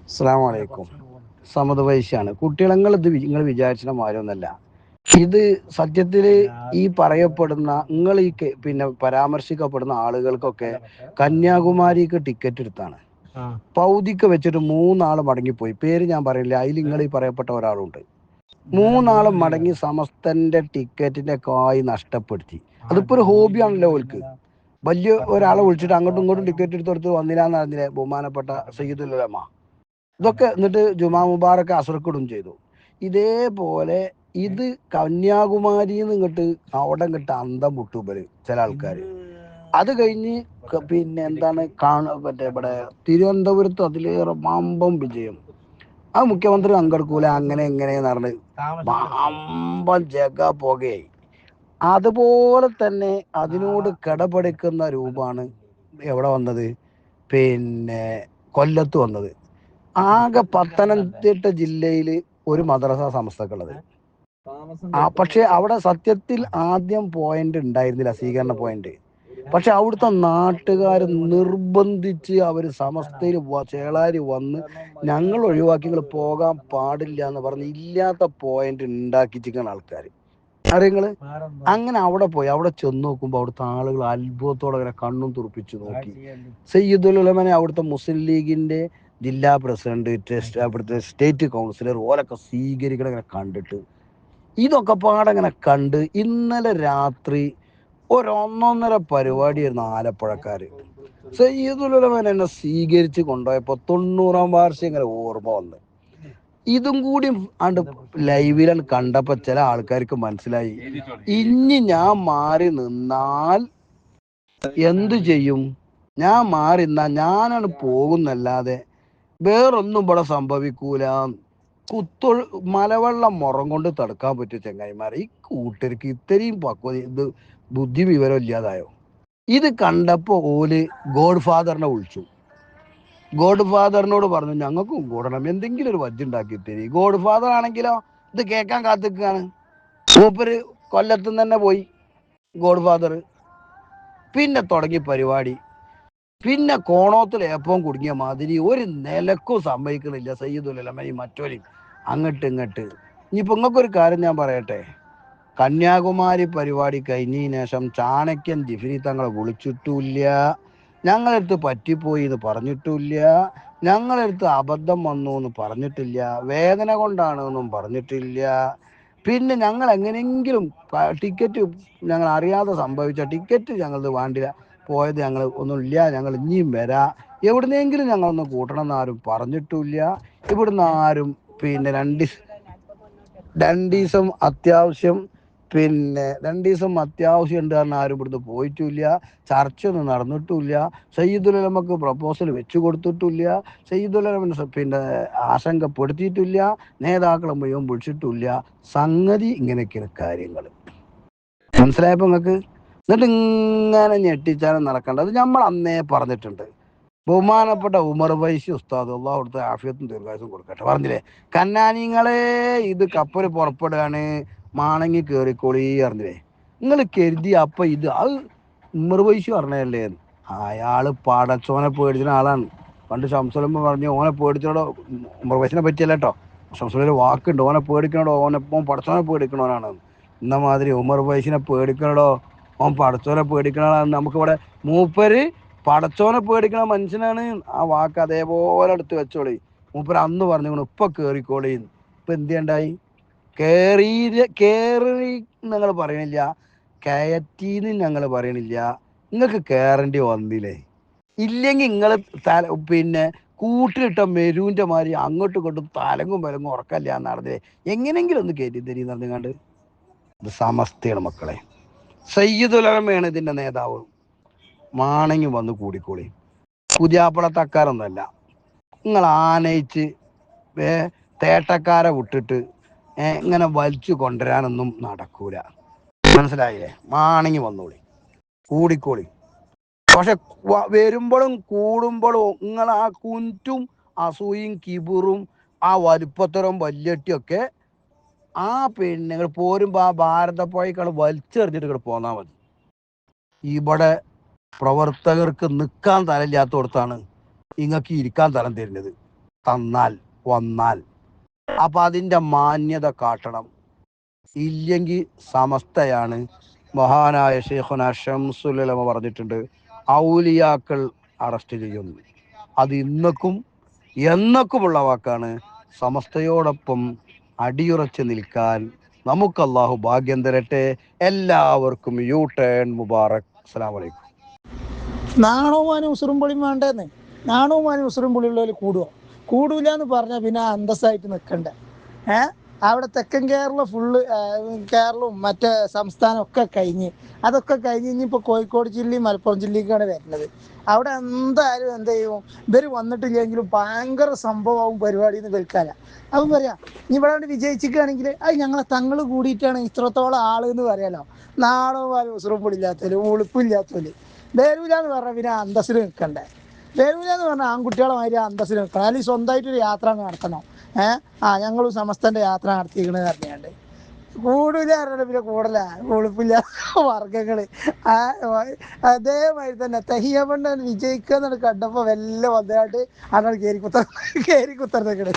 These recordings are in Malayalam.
അസ്സലാമു അലൈക്കും. സമത് വൈശ്യാണ് കുട്ടികളങ്ങൾ. ഇത് നിങ്ങൾ വിചാരിച്ച മാരൊന്നല്ല. ഇത് സത്യത്തില് ഈ പറയപ്പെടുന്ന നിങ്ങൾ പിന്നെ പരാമർശിക്കപ്പെടുന്ന ആളുകൾക്കൊക്കെ കന്യാകുമാരിക്ക് ടിക്കറ്റ് എടുത്താണ്. പൗതിക്ക് വെച്ചിട്ട് 3 ആള് മടങ്ങിപ്പോയി. പേര് ഞാൻ പറയില്ല. അതിൽ നിങ്ങൾ ഈ പറയപ്പെട്ട ഒരാളുണ്ട്. 3 ആളും മടങ്ങി സമസ്തന്റെ ടിക്കറ്റിന്റെ കായ് നഷ്ടപ്പെടുത്തി. അതിപ്പോ ഒരു ഹോബിയാണല്ലോ ഓൽക്ക്. വലിയ ഒരാളെ വിളിച്ചിട്ട് അങ്ങോട്ടും ഇങ്ങോട്ടും ടിക്കറ്റ് എടുത്ത് കൊടുത്ത് വന്നില്ലാന്ന് അറിഞ്ഞില്ലേ ബഹുമാനപ്പെട്ട സയ്യിദുൽ ഉലമ. ഇതൊക്കെ എന്നിട്ട് ജുമാ മുബാറക്ക് അസർക്കിടും ചെയ്തു. ഇതേപോലെ ഇത് കന്യാകുമാരിന്ന് ഇങ്ങോട്ട് അവിടെ ഇങ്ങോട്ട് അന്തം വിട്ടുപര് ചില ആൾക്കാർ. അത് കഴിഞ്ഞ് പിന്നെ എന്താണ് മറ്റേ ഇവിടെ തിരുവനന്തപുരത്ത് അതിലേറെ വമ്പം വിജയം. ആ മുഖ്യമന്ത്രി പങ്കെടുക്കൂല, അങ്ങനെ എങ്ങനെയെന്ന് പറഞ്ഞ് വമ്പൻ ജഗ പുകയായി. അതുപോലെ തന്നെ അതിനോട് കിടപിടിക്കുന്ന രൂപമാണ് എവിടെ വന്നത്, പിന്നെ കൊല്ലത്ത് വന്നത്. ആകെ പത്തനംതിട്ട ജില്ലയിൽ ഒരു മദ്രസ സമസ്തക്കുള്ളത്. പക്ഷെ അവിടെ സത്യത്തിൽ ആദ്യം പോയിന്റ് ഉണ്ടായിരുന്നില്ല, സ്വീകരണ പോയിന്റ്. പക്ഷെ അവിടുത്തെ നാട്ടുകാർ നിർബന്ധിച്ച് അവര് സമസ്തയിൽ ചേളാരി വന്ന് ഞങ്ങൾ ഒഴിവാക്കി, നിങ്ങൾ പോകാൻ പാടില്ല എന്ന് പറഞ്ഞ് ഇല്ലാത്ത പോയിന്റ് ഉണ്ടാക്കിച്ചിരിക്കുന്ന ആൾക്കാർ അറിയങ്ങള്. അങ്ങനെ അവിടെ പോയി അവിടെ ചെന്ന് നോക്കുമ്പോൾ അവിടുത്തെ ആളുകൾ അത്ഭുതത്തോടെ അങ്ങനെ കണ്ണും തുറപ്പിച്ച് നോക്കി. സയ്യിദുൽ ഉലമനെ അവിടുത്തെ മുസ്ലിം ലീഗിന്റെ ജില്ലാ പ്രസിഡന്റ്, അവിടുത്തെ സ്റ്റേറ്റ് കൗൺസിലർ ഓലൊക്കെ സ്വീകരിക്കണം ഇങ്ങനെ കണ്ടിട്ട്. ഇതൊക്കെ പാടങ്ങനെ കണ്ട് ഇന്നലെ രാത്രി ഒന്നൊന്നര പരിപാടിയായിരുന്നു ആലപ്പുഴക്കാര്. സയ്യിദുൽ ഉലമൻ എന്നെ സ്വീകരിച്ച് കൊണ്ടുപോയപ്പോ 90-ാം വാർഷികം ഇങ്ങനെ ഓർമ്മ വന്ന്. ഇതും കൂടി ആണ്ട് ലൈവിലാണ് കണ്ടപ്പോ ചില ആൾക്കാർക്ക് മനസ്സിലായി, ഇനി ഞാൻ മാറി നിന്നാൽ എന്തു ചെയ്യും, ഞാൻ മാറി നിന്നാ ഞാനാണ് പോകുന്നല്ലാതെ വേറൊന്നും ഇവിടെ സംഭവിക്കൂല. മലവെള്ളം മുറം കൊണ്ട് തടുക്കാൻ പറ്റിയ ചെങ്ങായിമാരെ ഈ കൂട്ടർക്ക് ഇത്രയും പക്വത, ഇത് ബുദ്ധി വിവരം ഇല്ലാതായോ? ഇത് കണ്ടപ്പോ ഓല് ഗോഡ് ഫാദറിനെ വിളിച്ചു. ഗോഡ് ഫാദറിനോട് പറഞ്ഞു ഞങ്ങൾക്കും കൂടണം, എന്തെങ്കിലും ഒരു വജ്ജ് ഉണ്ടാക്കി തരി. ഗോഡ് ഫാദർ ആണെങ്കിലോ ഇത് കേൾക്കാൻ കാത്തിക്കാണ്. മൂപ്പര് കൊല്ലത്തുനിന്ന് തന്നെ പോയി ഗോഡ് ഫാദർ. പിന്നെ തുടങ്ങി പരിപാടി. പിന്നെ കോണോത്തിൽ ഏപ്പം കുടുങ്ങിയ മാതിരി ഒരു നിലക്കും സമ്മതിക്കണില്ല സയ്യിദുൽ ഉലമയും മറ്റോരും അങ്ങോട്ട് ഇങ്ങോട്ട്. ഇനിയിപ്പോ നിങ്ങൾക്കൊരു കാര്യം ഞാൻ പറയട്ടെ, കന്യാകുമാരി പരിപാടി കഴിഞ്ഞതിന് ശേഷം ചാണക്യൻ ജിഫ്രി തങ്ങളെ വിളിച്ചിട്ടില്ല, ഞങ്ങളടുത്ത് പറ്റിപ്പോയി എന്ന് പറഞ്ഞിട്ടില്ല, ഞങ്ങളടുത്ത് അബദ്ധം വന്നു എന്ന് പറഞ്ഞിട്ടില്ല, വേദന കൊണ്ടാണ് എന്നും പറഞ്ഞിട്ടില്ല. പിന്നെ ഞങ്ങൾ എങ്ങനെയെങ്കിലും ടിക്കറ്റ് ഞങ്ങൾ അറിയാതെ സംഭവിച്ച ടിക്കറ്റ് ഞങ്ങളത് വേണ്ടില്ല, പോയത് ഞങ്ങൾ ഒന്നുമില്ല, ഞങ്ങൾ ഇനിയും വരാം, എവിടുന്നെങ്കിലും ഞങ്ങളൊന്ന് കൂട്ടണം എന്നാരും പറഞ്ഞിട്ടില്ല. ഇവിടുന്ന് ആരും പിന്നെ രണ്ടീസം അത്യാവശ്യം ഉണ്ട് കാരണം ആരും ഇവിടുന്ന് പോയിട്ടില്ല, ചർച്ചയൊന്നും നടന്നിട്ടില്ല, സയ്യിദുൽ ഉലമക്ക് പ്രപ്പോസൽ വെച്ചു കൊടുത്തിട്ടില്ല, സയ്യിദുൽ ഉലമ പിന്നെ ആശങ്കപ്പെടുത്തിയിട്ടില്ല, നേതാക്കളെ മുഴുവൻ വിളിച്ചിട്ടില്ല. സംഗതി ഇങ്ങനെയൊക്കെയാണ് കാര്യങ്ങൾ. മനസ്സിലായപ്പോ നിങ്ങൾക്ക്? എന്നിട്ട് ഇങ്ങനെ ഞെട്ടിച്ചാലും നടക്കേണ്ടത് അത് നമ്മൾ അന്നേ പറഞ്ഞിട്ടുണ്ട്. ബഹുമാനപ്പെട്ട ഉമർ ഫൈസി ഉസ്താദ്, അള്ളാഹു അവിടുത്തെ ആഫിയത്തും ദീർഘായുസും കൊടുക്കട്ടെ, പറഞ്ഞില്ലേ കന്നാനിങ്ങളെ ഇത് കപ്പൽ പുറപ്പെടുകയാണ്, മാണങ്ങി കയറിക്കോളി അറിഞ്ഞില്ലേ. നിങ്ങൾ കരുതി അപ്പൊ ഇത് അത് ഉമർ ഫൈസി പറഞ്ഞതല്ലേ? അയാള് പടച്ചോനെ പേടിച്ചിരുന്ന ആളാണ്. പണ്ട് ശംസുലമ്മ പറഞ്ഞു ഓനെ പേടിച്ചോടോ, ഉമർ ഫൈസിനെ പറ്റിയല്ല കേട്ടോ, ശംസുലൊരു വാക്കുണ്ട്, ഓനെ പേടിക്കണോടോ, ഓനെപ്പം പടച്ചോനെ പേടിക്കണോനാണ്. എന്ന മാതിരി ഉമർ ഫൈസിനെ പേടിക്കണടോ, ഓൻ പടച്ചോനെ പേടിക്കണാണ്. നമുക്കിവിടെ മൂപ്പര് പടച്ചോനെ പേടിക്കണ മനുഷ്യനാണ്. ആ വാക്ക് അതേപോലെ എടുത്ത് വെച്ചോളി. മൂപ്പര് അന്ന് പറഞ്ഞു ഇപ്പൊ കേറിക്കോളി. ഇപ്പൊ എന്തുണ്ടായി? കേറി ഞങ്ങൾ പറയണില്ല, കയറ്റീന്ന് ഞങ്ങൾ പറയണില്ല, നിങ്ങൾക്ക് കേറേണ്ടി വന്നില്ലേ. ഇല്ലെങ്കിൽ നിങ്ങൾ പിന്നെ കൂട്ടിലിട്ട മെരുവിന്റെ മാതിരി അങ്ങോട്ടും ഇങ്ങോട്ടും തലങ്ങും വിലങ്ങും ഉറക്കല്ല നടന്നില്ലേ, എങ്ങനെങ്കിലും ഒന്ന് കയറ്റി തരീ നടന്നുകാണ്ട്. ഇത് സമസ്തയാണ് മക്കളെ. സയ്യിദുൽ ഉലമയാണ് ഇതിന്റെ നേതാവ്. മാണെങ്കിൽ വന്ന് കൂടിക്കോളി. പുതിയാപ്പള തക്കാരൊന്നുമല്ല. നിങ്ങൾ ആനയിച്ച് തേട്ടക്കാരെ വിട്ടിട്ട് ഇങ്ങനെ വലിച്ചു കൊണ്ടുവരാനൊന്നും നടക്കൂല. മനസ്സിലായില്ലേ? മാണെങ്കിൽ വന്നോളി, കൂടിക്കോളി. പക്ഷെ വരുമ്പോഴും കൂടുമ്പോഴും നിങ്ങൾ ആ കുൻറ്റും അസൂയും കിബിറും ആ വലുപ്പത്തരം വല്യട്ടിയൊക്കെ ആ പിന്നെ നിങ്ങൾ പോരുമ്പോൾ ആ ഭാരതപ്പുഴക്കാൾ വലിച്ചെറിഞ്ഞിട്ട് ഇങ്ങോട്ട് പോന്നാൽ മതി. ഇവിടെ പ്രവർത്തകർക്ക് നിൽക്കാൻ തലമില്ലാത്തടത്താണ് നിങ്ങൾക്ക് ഇരിക്കാൻ തലം തരുന്നത്. തന്നാൽ വന്നാൽ അപ്പൊ അതിന്റെ മാന്യത കാട്ടണം. ഇല്ലെങ്കിൽ സമസ്തയാണ്. മഹാനായ ഷെയ്ഖുന ശംസുൽ ഉലമ പറഞ്ഞിട്ടുണ്ട്, ഔലിയാക്കൾ അറസ്റ്റ് ചെയ്യുന്നു. അത് ഇന്നക്കും എന്നക്കുമുള്ള വാക്കാണ്. സമസ്തയോടൊപ്പം അടിയുറച്ച് നിൽക്കാൻ നമുക്ക് അള്ളാഹു ഭാഗ്യം തരട്ടെ. എല്ലാവർക്കും യു ടേൺ മുബാറക്. അസ്സലാമു അലൈക്കും. നാണവുമാനും ഉസുറും പൊളിയും വേണ്ടേന്ന്. നാണവുമാനും ഉസുറും പൊളിയുള്ളവർ കൂടൂല എന്ന് പറഞ്ഞാൽ പിന്നെ അന്തസ്സായിട്ട് നിൽക്കണ്ടേ. അവിടെ തെക്കൻ കേരളം ഫുള്ള്, കേരളവും മറ്റേ സംസ്ഥാനം ഒക്കെ കഴിഞ്ഞ്, അതൊക്കെ കഴിഞ്ഞ് ഇനിയിപ്പോൾ കോഴിക്കോട് ജില്ലയും മലപ്പുറം ജില്ലയ്ക്കാണ് വരുന്നത്. അവിടെ എന്തായാലും എന്ത് ചെയ്യും, ഇവർ വന്നിട്ടില്ലെങ്കിലും ഭയങ്കര സംഭവമാവും പരിപാടി എന്ന് കേൾക്കാല. അപ്പം പറയാം, ഇനി ഇവിടെ വിജയിച്ചിരിക്കുകയാണെങ്കിൽ അത് ഞങ്ങളെ തങ്ങൾ കൂടിയിട്ടാണ് ഇത്രത്തോളം ആള് എന്ന് പറയാലോ. നാണവും ഉസുറും പൊളിയില്ലാത്തവര്, ഉളുപ്പില്ലാത്തവര് വരൂല എന്ന് പറഞ്ഞാൽ പിന്നെ അന്തസ്സിൽ നിൽക്കണ്ടേ. വരൂല എന്ന് പറഞ്ഞാൽ ആൺകുട്ടികളെ മാതിരി അന്തസ്സിൽ നിൽക്കണം. അല്ലെങ്കിൽ സ്വന്തമായിട്ടൊരു യാത്ര നടത്തണം. ഞങ്ങളും സമസ്തൻ്റെ യാത്ര നടത്തിയിരിക്കണെന്ന് പറഞ്ഞാണ്ട് കൂടില്ല പറഞ്ഞാൽ പിന്നെ കൂടല ഉളുപ്പില്ല വർഗ്ഗങ്ങൾ. അതേമാതിരി തന്നെ തഹിയമ്മ വിജയിക്കുക എന്നാണ് കണ്ടപ്പോൾ വല്ല വന്നതായിട്ട് അതാണ് കയറി കുത്തർന്നേക്കണ്.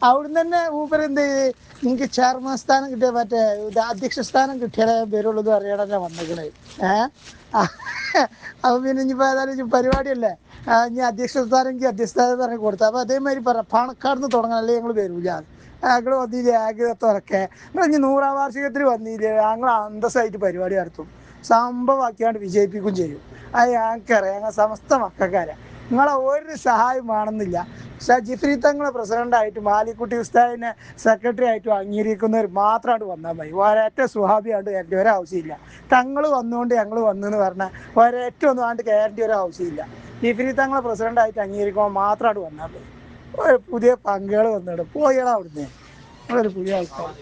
അവിടുന്ന് തന്നെ മൂപ്പര് എന്ത് ചെയ്ത്, നിങ്ങൾക്ക് ചെയർമാൻ സ്ഥാനം കിട്ടിയ മറ്റേ അധ്യക്ഷ സ്ഥാനം കിട്ടിയാലേ വരുള്ളൂ എന്ന് അറിയണല്ലേ വന്നേക്കണേ. അപ്പൊ പിന്നെ ഇനിയിപ്പോ ഏതായാലും പരിപാടിയല്ലേ, ഇനി അധ്യക്ഷ സ്ഥാനം അധ്യക്ഷ സ്ഥാനം പറഞ്ഞ് കൊടുത്തു. അപ്പൊ അതേമാതിരി പറ പണക്കാർന്ന് തുടങ്ങണം, അല്ലെങ്കിൽ ഞങ്ങൾ വരൂല. ഞങ്ങൾ വന്നില്ലേ ആഗ്രഹത്തൊക്കെ, നിങ്ങൾ ഇനി 100ാം വാർഷികത്തിൽ വന്നില്ലേ ഞങ്ങൾ അന്തസ്സായിട്ട് പരിപാടി നടത്തും, സംഭവമാക്കിയാണ്ട് വിജയിപ്പിക്കുകയും ചെയ്യും. അത് ഞങ്ങൾക്കറിയാം, ഞങ്ങൾ സമസ്ത മക്കാരാ. നിങ്ങളെ ഒരു സഹായം വേണമെന്നില്ല. പക്ഷേ ജിഫ്രി തങ്ങളെ പ്രസിഡൻ്റായിട്ടും മാലിക്കുട്ടി ഉസ്താദിനെ സെക്രട്ടറി ആയിട്ടും അംഗീകരിക്കുന്നവർ മാത്രമായിട്ട് വന്നാൽ മതി. ഒരേറ്റ സുഹാബിയാണ്ട് കയറേണ്ട ഒരാവശ്യമില്ല. തങ്ങൾ വന്നുകൊണ്ട് ഞങ്ങൾ വന്നെന്ന് പറഞ്ഞാൽ ഒരേറ്റ ഒന്നും ആണ്ട് കയറേണ്ട ഒരാവശ്യമില്ല. ജിഫ്രി തങ്ങളെ പ്രസിഡൻ്റായിട്ട് അംഗീകരിക്കുമ്പോൾ മാത്രമായിട്ട് വന്നാൽ മതി. പുതിയ പങ്കുകൾ വന്നിടും പോയടാ അവിടുന്ന്, ഒരു പുതിയ ആൾക്കാർ.